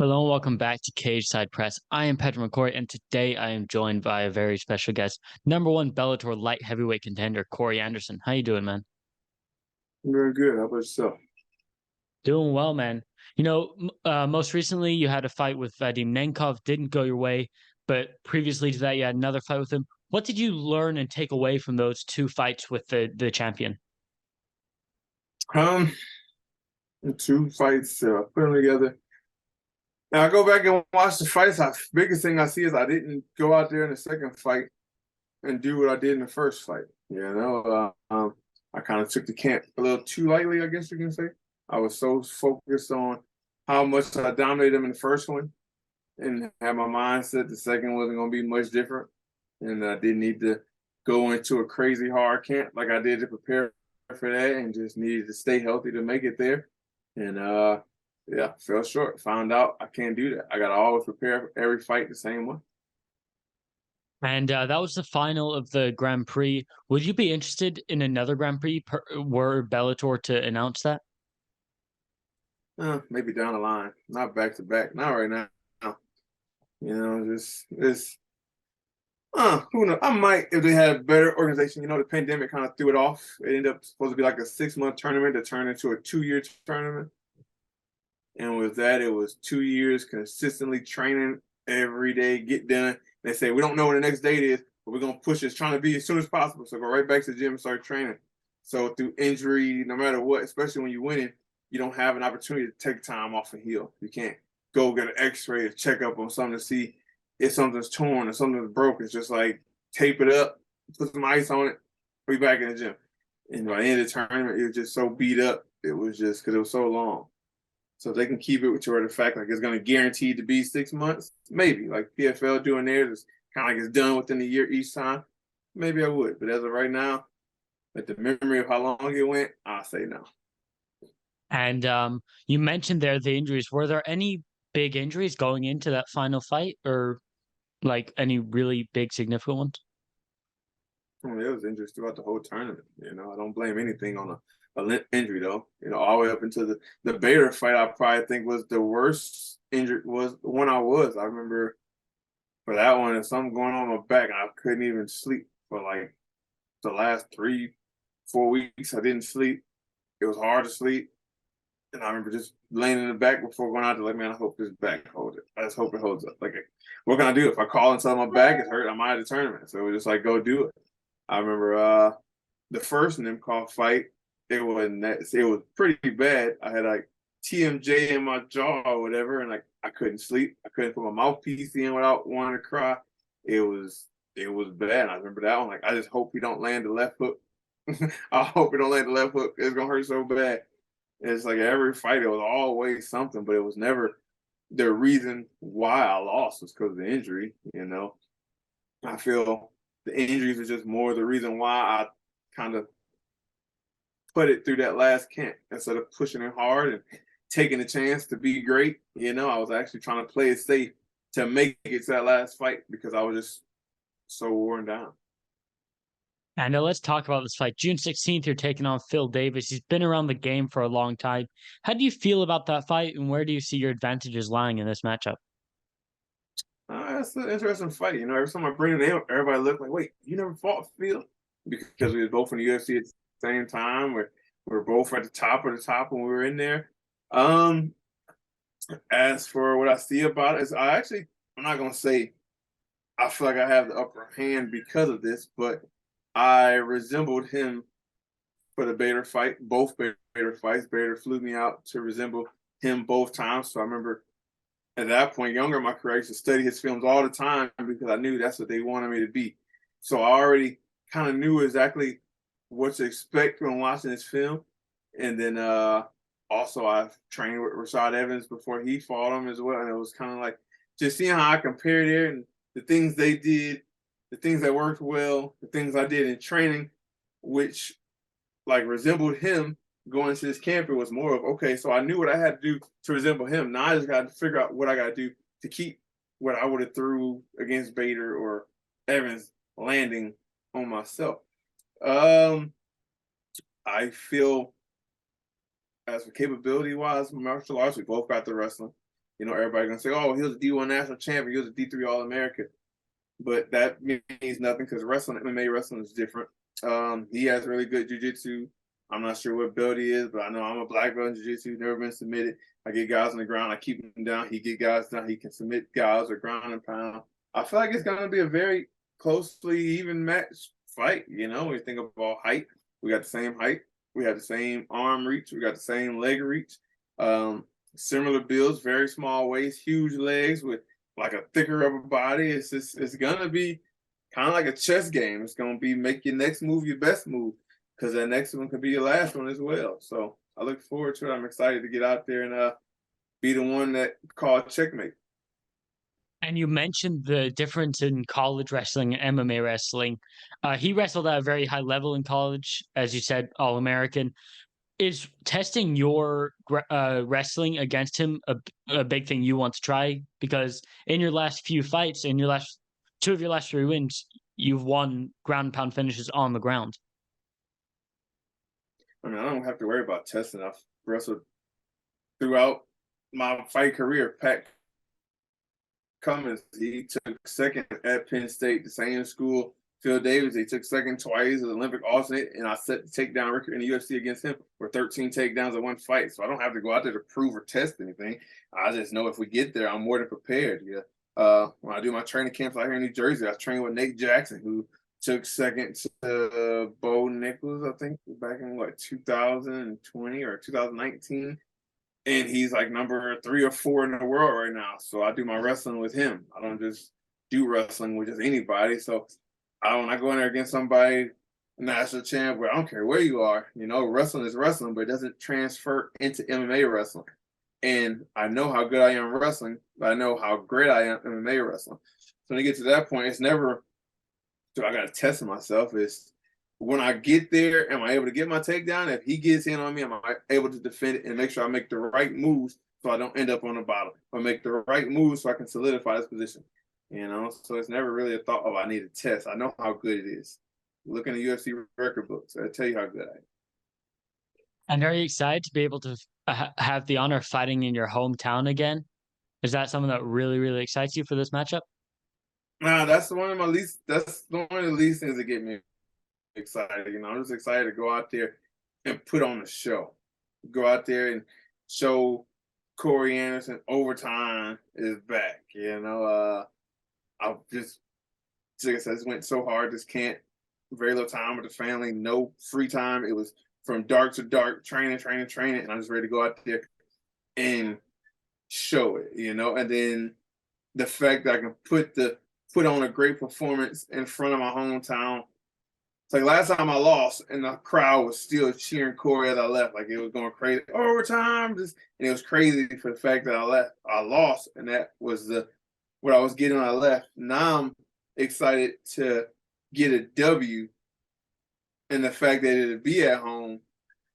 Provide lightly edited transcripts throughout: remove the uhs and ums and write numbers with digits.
Hello and welcome back to Cage Side Press. I am Patrick McCorry, and today I am joined by a very special guest, number one Bellator light heavyweight contender, Corey Anderson. How you doing, man? I'm very good. How about yourself? Doing well, man. Most recently you had a fight with Vadim Nemkov, didn't go your way, but previously to that you had another fight with him. What did you learn and take away from those two fights with the champion? Um, Two fights, put them together. Now I go back and watch the fights. Biggest thing I see is I didn't go out there in the second fight and do what I did in the first fight. I kind of took the camp a little too lightly, I guess you can say. I was so focused on how much I dominated them in the first one, and had my mindset the second wasn't going to be much different, and I didn't need to go into a crazy hard camp like I did to prepare for that, and just needed to stay healthy to make it there. And yeah, fell short. Found out I can't do that. I got to always prepare for every fight the same way. And that was the final of the Grand Prix. Would you be interested in another Grand Prix were Bellator to announce that? Maybe down the line, not back to back, not right now. You know, just it's who knows? I might if they had a better organization. You know, the pandemic kind of threw it off. It ended up supposed to be like a 6-month tournament that turned into a 2-year tournament. And with that, it was 2 years consistently training every day, get done. They say, we don't know when the next date is, but we're going to push this, trying to be as soon as possible. So go right back to the gym and start training. So through injury, no matter what, especially when you're winning, you don't have an opportunity to take time off and heal. You can't go get an x-ray or check up on something to see if something's torn or something's broken. It's just like tape it up, put some ice on it, be back in the gym. And by the end of the tournament, it was just so beat up. It was just because it was so long. So if they can keep it to where the fact like it's going to guarantee to be 6 months, maybe like PFL doing theirs is kind of like it's done within a year each time. Maybe I would, but as of right now, with the memory of how long it went, I say no. And you mentioned there the injuries. Were there any big injuries going into that final fight, or like any really big significant ones? I mean, it was injuries throughout the whole tournament. You know, I don't blame anything on a limp injury though. You know, all the way up into the Bader fight, I probably think was the worst injury was the one I was. I remember for that one, if something going on my back, I couldn't even sleep for like the last 3-4 weeks. I didn't sleep. It was hard to sleep. And I remember just laying in the back before going out there, like, man, I hope this back holds it. I just hope it holds up. Like, what can I do? If I call and tell my back is hurt, I'm out of the tournament. So it was just like, go do it. I remember the first Nemkov fight, it was pretty bad. I had like TMJ in my jaw or whatever, and like I couldn't sleep. I couldn't put my mouthpiece in without wanting to cry. It was bad. I remember that one. Like, I just hope he don't land the left hook. I hope he don't land the left hook. It's gonna hurt so bad. It's like every fight, it was always something, but it was never the reason why I lost was because of the injury. You know, I feel the injuries are just more the reason why I kind of put it through that last camp instead of pushing it hard and taking a chance to be great. You know, I was actually trying to play it safe to make it to that last fight because I was just so worn down. And let's talk about this fight. June 16th, you're taking on Phil Davis. He's been around the game for a long time. How do you feel about that fight, and where do you see your advantages lying in this matchup? That's an interesting fight. You know, every time I bring it up, everybody look like, wait, you never fought Phil? Because we were both in the UFC at the same time. We're both at the top of the top when we were in there. Um, as for what I see about it, is I'm not gonna say I feel like I have the upper hand because of this, but I resembled him for the Bader fight, both Bader fights. Bader flew me out to resemble him both times. So I remember at that point, younger in my career, I used to study his films all the time because I knew that's what they wanted me to be. So I already kind of knew exactly what to expect when watching this film. And then also I've trained with Rashad Evans before he fought him as well. And it was kind of like just seeing how I compared there and the things they did, the things that worked well, the things I did in training, which like resembled him going to this camp. It was more of, okay, so I knew what I had to do to resemble him. Now I just got to figure out what I got to do to keep what I would have threw against Bader or Evans landing on myself. I feel as for capability wise, martial arts, we both got the wrestling. You know, everybody gonna say, "Oh, he was a D1 national champion. He was a D3 All American," but that means nothing because wrestling, MMA wrestling is different. He has really good jiu-jitsu. I'm not sure what belt he is, but I know I'm a black belt in jiu-jitsu. Never been submitted. I get guys on the ground. I keep him down. He get guys down. He can submit guys or ground and pound. I feel like it's going to be a very closely even match fight. You know, when you think about height, we got the same height. We have the same arm reach. We got the same leg reach. Similar builds, very small waist, huge legs with like a thicker rubber body. It's going to be kind of like a chess game. It's going to be make your next move your best move because that next one could be your last one as well. So I look forward to it. I'm excited to get out there and be the one that called checkmate. And you mentioned the difference in college wrestling and MMA wrestling. He wrestled at a very high level in college, as you said, All American. Is testing your wrestling against him a big thing you want to try? Because in your last few fights, in your last two of your last three wins, you've won ground and pound finishes on the ground. I mean, I don't have to worry about testing. I've wrestled throughout my fight career. Pat Cummins, he took second at Penn State, the same school. Phil Davis, he took second twice as Olympic alternate, and I set the takedown record in the UFC against him for 13 takedowns in one fight. So I don't have to go out there to prove or test anything. I just know if we get there, I'm more than prepared. Yeah. When I do my training camps out here in New Jersey, I trained with Nate Jackson, who took second to Bo Nichols, I think, back in 2020 or 2019. And he's like number 3 or 4 in the world right now. So I do my wrestling with him. I don't just do wrestling with just anybody. So when I go in there against somebody, national champ, where I don't care where you are, you know, wrestling is wrestling, but it doesn't transfer into MMA wrestling. And I know how good I am wrestling, but I know how great I am MMA wrestling. So when you get to that point, it's never, so I got to test myself. It's when I get there, am I able to get my takedown? If he gets in on me, am I able to defend it and make sure I make the right moves so I don't end up on the bottom? Or make the right moves so I can solidify this position. You know, so it's never really a thought of I need a test. I know how good it is. Look in the UFC record books. I tell you how good I am. And are you excited to be able to have the honor of fighting in your hometown again? Is that something that really, really excites you for this matchup? Nah, that's one of my least. That's one of the least things that get me excited. You know, I'm just excited to go out there and put on a show. Go out there and show Corey Anderson overtime is back. You know, I just, like I said, just went so hard. Just can't. Very little time with the family. No free time. It was from dark to dark, training, and I'm just ready to go out there and show it. You know, and then the fact that I can put on a great performance in front of my hometown. It's like last time I lost, and the crowd was still cheering Corey as I left, like it was going crazy overtime. And it was crazy for the fact that I lost, and that was what I was getting when I left. Now I'm excited to get a W, and the fact that it'll be at home,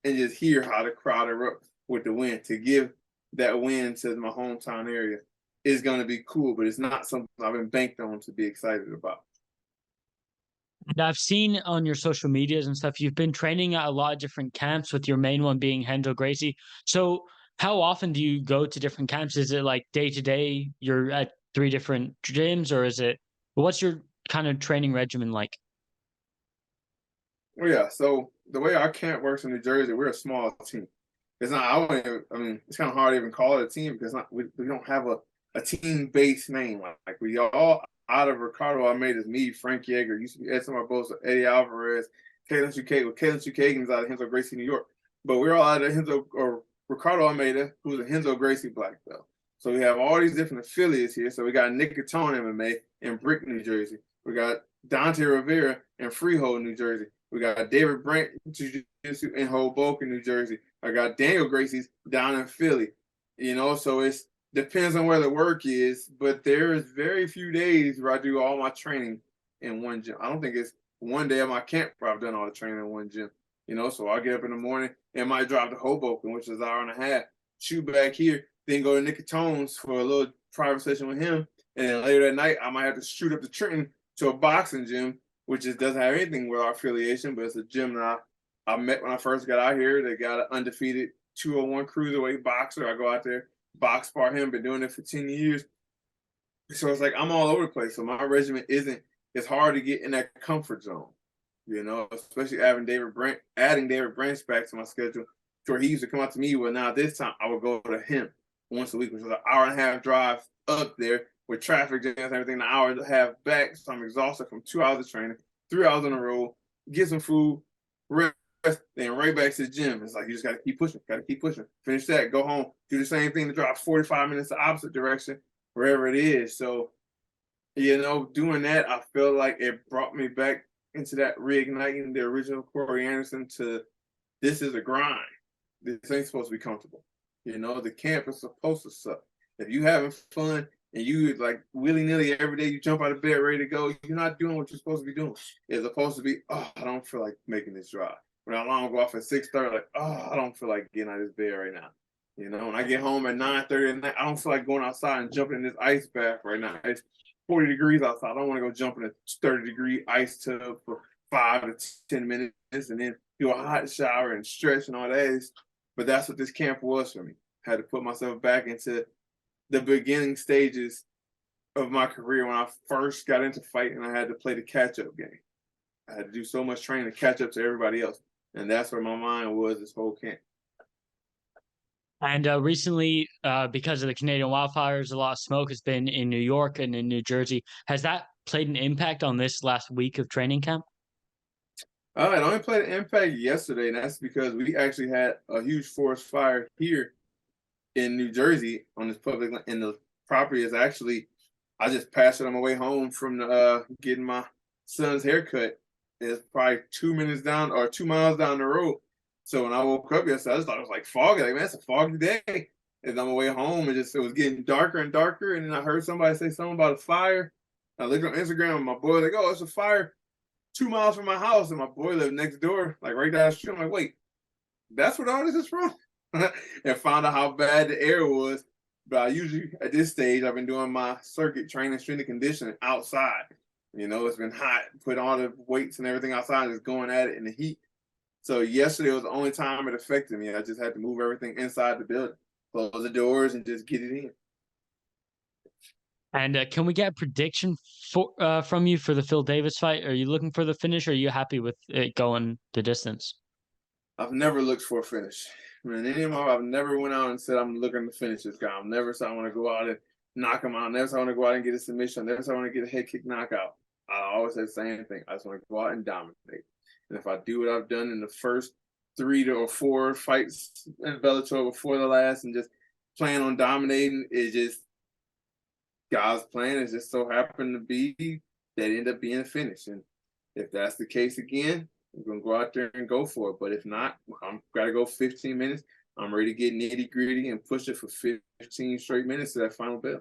and just hear how the crowd erupts with the win. To give that win to my hometown area is going to be cool, but it's not something I've been banked on to be excited about. Now, I've seen on your social medias and stuff, you've been training at a lot of different camps, with your main one being Renzo Gracie. So how often do you go to different camps? Is it like day to day, you're at 3 different gyms, or what's your kind of training regimen like? Well, yeah, so the way our camp works in New Jersey, we're a small team. It's not, I mean, it's kind of hard to even call it a team because we don't have a team-based name. Like we all out of Ricardo Almeida's, me, Frank Yeager, used to be Edson Barbosa, Eddie Alvarez, Kalen Chukagan is out of Renzo Gracie, New York. But we're all out of Ricardo Almeida, who's a Renzo Gracie black belt. So we have all these different affiliates here. So we got Nick Catone MMA in Brick, New Jersey. We got Dante Rivera in Freehold, New Jersey. We got David Brandt Jiu-Jitsu in Hoboken, New Jersey. I got Daniel Gracie's down in Philly. You know, so it depends on where the work is, but there is very few days where I do all my training in one gym. I don't think it's one day at my camp where I've done all the training in one gym. You know, so I get up in the morning and might drive to Hoboken, which is an hour and a half, shoot back here, then go to Nick Catone's for a little private session with him. And then later that night, I might have to shoot up to Trenton to a boxing gym, which doesn't have anything with our affiliation, but it's a gym that I met when I first got out here. They got an undefeated 201 cruiserweight boxer. I go out there, box spar him, been doing it for 10 years. So it's like I'm all over the place. So my regimen isn't, it's hard to get in that comfort zone, especially adding David Branch back to my schedule. Where he used to come out to me, but now this time I would go to him once a week, which was an hour and a half drive up there with traffic jams and everything, an hour and a half back. So I'm exhausted from 2 hours of training, 3 hours on the road, get some food, rest, then right back to the gym. It's like you just got to keep pushing, finish that, go home, do the same thing to drive 45 minutes the opposite direction, wherever it is. So, doing that, I feel like it brought me back into that reigniting the original Corey Anderson to this is a grind. This ain't supposed to be comfortable. The camp is supposed to suck. If you having fun and you like willy-nilly every day, you jump out of bed ready to go, you're not doing what you're supposed to be doing. It's supposed to be, oh, I don't feel like making this drive. When I long go off at 6:30, like, oh, I don't feel like getting out of this bed right now. When I get home at 9:30 at night, I don't feel like going outside and jumping in this ice bath right now. It's 40 degrees outside. I don't want to go jump in a 30-degree ice tub for 5 to 10 minutes and then do a hot shower and stretch and all that. But that's what this camp was for me. I had to put myself back into the beginning stages of my career when I first got into fighting. I had to play the catch-up game. I had to do so much training to catch up to everybody else. And that's where my mind was this whole camp. And recently, because of the Canadian wildfires, a lot of smoke has been in New York and in New Jersey. Has that played an impact on this last week of training camp? It only played an impact yesterday, and that's because we actually had a huge forest fire here in New Jersey on this public land. And the property is actually, I just passed it on my way home from getting my son's haircut. It's probably 2 minutes down or 2 miles down the road. So when I woke up yesterday, I just thought it was like foggy. Like, man, it's a foggy day. And on my way home, it was getting darker and darker. And then I heard somebody say something about a fire. I looked on Instagram, and my boy was like, oh, it's a fire 2 miles from my house. And my boy lived next door, like right down the street. I'm like, wait, that's what all this is from? And found out how bad the air was. But I usually, at this stage, I've been doing my circuit training, strength and conditioning outside. It's been hot, put all the weights and everything outside, just going at it in the heat. So yesterday was the only time it affected me. I just had to move everything inside the building, close the doors, and just get it in. And can we get a prediction from you for the Phil Davis fight? Are you looking for the finish, or are you happy with it going the distance? I've never looked for a finish. I've never went out and said I'm looking to finish this guy. I've never said I want to go out and knock him out. Never said I want to go out and get a submission. Never said I want to get a head kick knockout. I always say the same thing. I just want to go out and dominate. And if I do what I've done in the first 3 or 4 fights in Bellator before the last and just plan on dominating, it just God's plan is just so happened to be that end up being a finish. And if that's the case again, I'm going to go out there and go for it. But if not, I'm got to go 15 minutes. I'm ready to get nitty gritty and push it for 15 straight minutes to that final bell.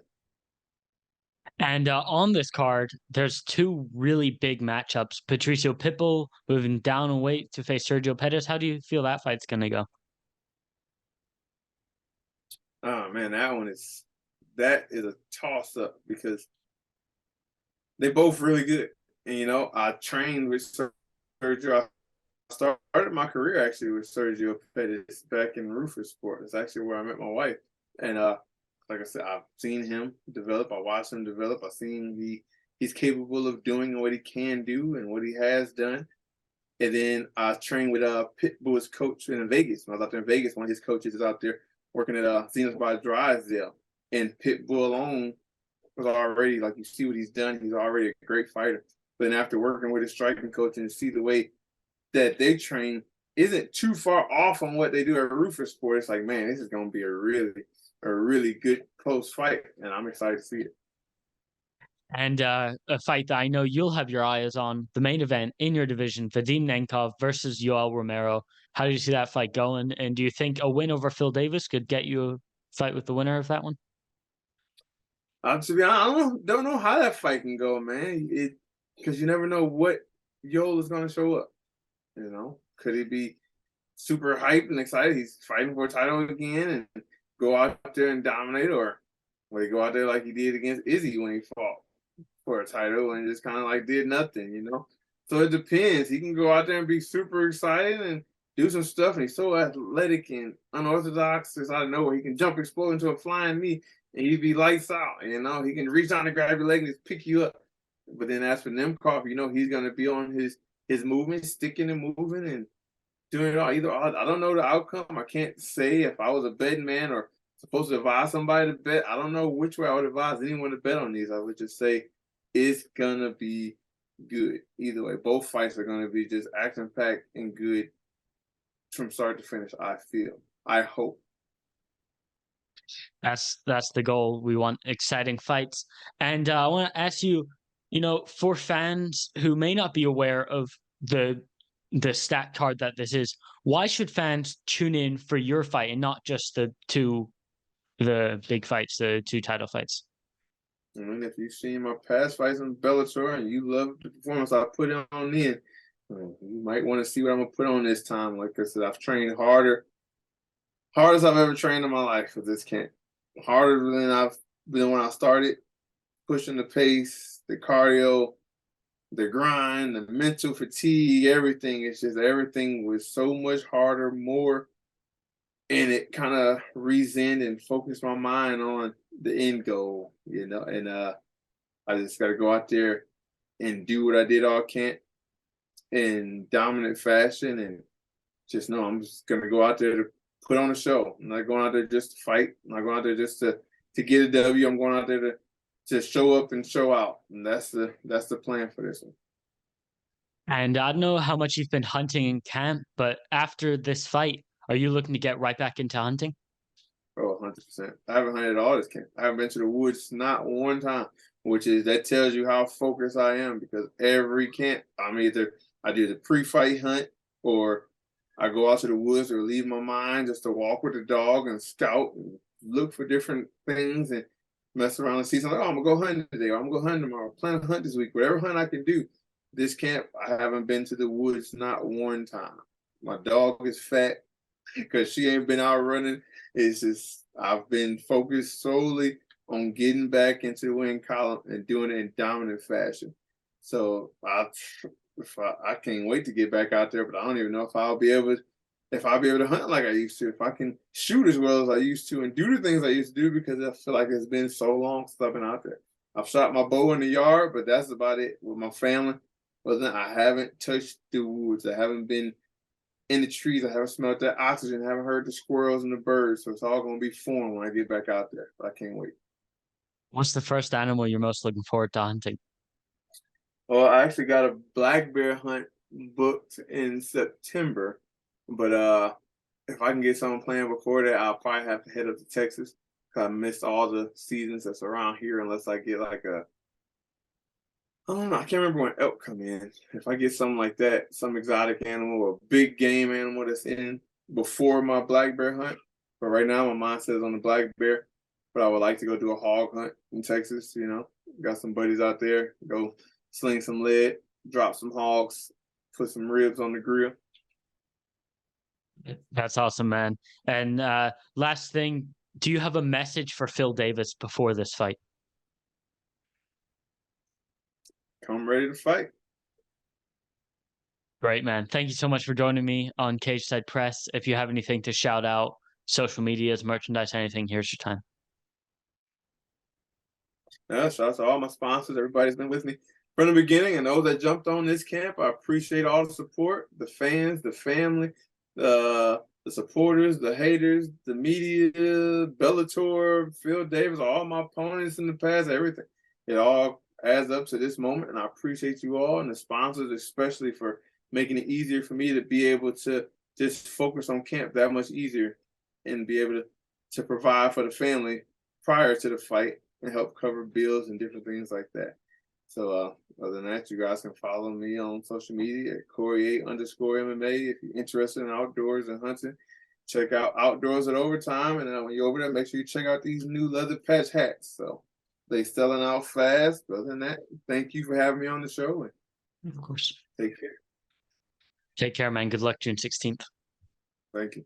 And on this card, there's 2 really big matchups. Patricio Pitbull moving down in weight to face Sergio Pettis. How do you feel that fight's going to go? Oh, man, that is a toss-up because they're both really good. And, I trained with Sergio. I started my career actually with Sergio Pettis back in Rufus Sport. It's actually where I met my wife. And like I said, I've seen him develop. I watched him develop. I've seen he's capable of doing what he can do and what he has done. And then I trained with Pitbull's coach in Vegas. When I was out there in Vegas, one of his coaches is out there working at Zenith by Drysdale. And Pitbull alone was already, like, you see what he's done. He's already a great fighter. But then after working with his striking coach and see the way that they train isn't too far off on what they do at Rufus Sport, it's like, man, this is going to be a really good close fight, and I'm excited to see it. And a fight that I know you'll have your eyes on, the main event in your division, Vadim Nemkov versus Yoel Romero. How do you see that fight going? And do you think a win over Phil Davis could get you a fight with the winner of that one? To be honest, I don't know how that fight can go, man. Because you never know what Yoel is going to show up. Could he be super hyped and excited? He's fighting for a title again and go out there and dominate, or will he go out there like he did against Izzy when he fought for a title and just kind of like did nothing, So it depends. He can go out there and be super excited and do some stuff, and he's so athletic and unorthodox. It's out of nowhere. He can jump, explode into a flying knee, and he'd be lights out. You know, he can reach down and grab your leg and just pick you up. But then as for Nemkov, you know, he's gonna be on his movement, sticking and moving and doing it all. Either I don't know the outcome. I can't say if I was a betting man or supposed to advise somebody to bet. I don't know which way I would advise anyone to bet on these. I would just say it's gonna be good. Either way, both fights are gonna be just action packed and good from start to finish. I feel. I hope. That's the goal. We want exciting fights. And I want to ask you, you know, for fans who may not be aware of the stat card that this is, why should fans tune in for your fight and not just the big fights, the two title fights? I mean, if you've seen my past fights in Bellator and you love the performance I put on in, you might want to see what I'm gonna put on this time. Like I said, I've trained hardest I've ever trained in my life for this camp. Harder than I've been when I started, pushing the pace, the cardio, the grind, the mental fatigue, everything. It's just everything was so much harder, more, and it kind of reasoned and focused my mind on the end goal, you know. And I just got to go out there and do what I did all camp in dominant fashion, and just know I'm just gonna go out there to put on a show. I'm not going out there just to fight. I'm not going out there just to get a W. I'm going out there to show up and show out, and that's the plan for this one. And I don't know how much you've been hunting in camp, but after this fight, are you looking to get right back into hunting? Oh, 100%. I haven't hunted all this camp. I haven't been to the woods not one time, that tells you how focused I am, because every camp I do the pre-fight hunt, or I go out to the woods or leave my mind just to walk with the dog and scout and look for different things and mess around and see something. Like, oh, I'm gonna go hunting today, or I'm gonna go hunting tomorrow. Plan a hunt this week. Whatever hunt I can do. This camp, I haven't been to the woods not one time. My dog is fat because she ain't been out running. It's just I've been focused solely on getting back into the win column and doing it in dominant fashion. So I can't wait to get back out there, but I don't even know if I'll be able to hunt like I used to, if I can shoot as well as I used to and do the things I used to do, because I feel like it's been so long since I've been out there. I've shot my bow in the yard, but that's about it with my family. I haven't touched the woods. I haven't been in the trees. I haven't smelled that oxygen. I haven't heard the squirrels and the birds. So it's all going to be foreign when I get back out there. But I can't wait. What's the first animal you're most looking forward to hunting? Well, I actually got a black bear hunt booked in September, but if I can get something planned before that, I'll probably have to head up to Texas, because I missed all the seasons that's around here, unless I get like I don't know, I can't remember when elk come in. If I get something like that, some exotic animal or big game animal that's in before my black bear hunt. But right now, my mind says on the black bear. But I would like to go do a hog hunt in Texas. You know, got some buddies out there. Go sling some lead, drop some hogs, put some ribs on the grill. That's awesome, man. And last thing, do you have a message for Phil Davis before this fight? Come ready to fight. Great, man. Thank you so much for joining me on Cage Side Press. If you have anything to shout out, social medias, merchandise, anything, here's your time. Yeah, shout out to all my sponsors. Everybody's been with me from the beginning, and those that jumped on this camp. I appreciate all the support, the fans, the family, the supporters, the haters, the media, Bellator, Phil Davis, all my opponents in the past, everything. It all adds up to this moment, and I appreciate you all and the sponsors, especially for making it easier for me to be able to just focus on camp that much easier and be able to provide for the family prior to the fight and help cover bills and different things like that. So other than that, you guys can follow me on social media at Corey8_MMA. If you're interested in outdoors and hunting, check out Outdoors at Overtime. And then when you're over there, make sure you check out these new leather patch hats. So they selling out fast. But other than that, thank you for having me on the show. Of course. Take care. Take care, man. Good luck June 16th. Thank you.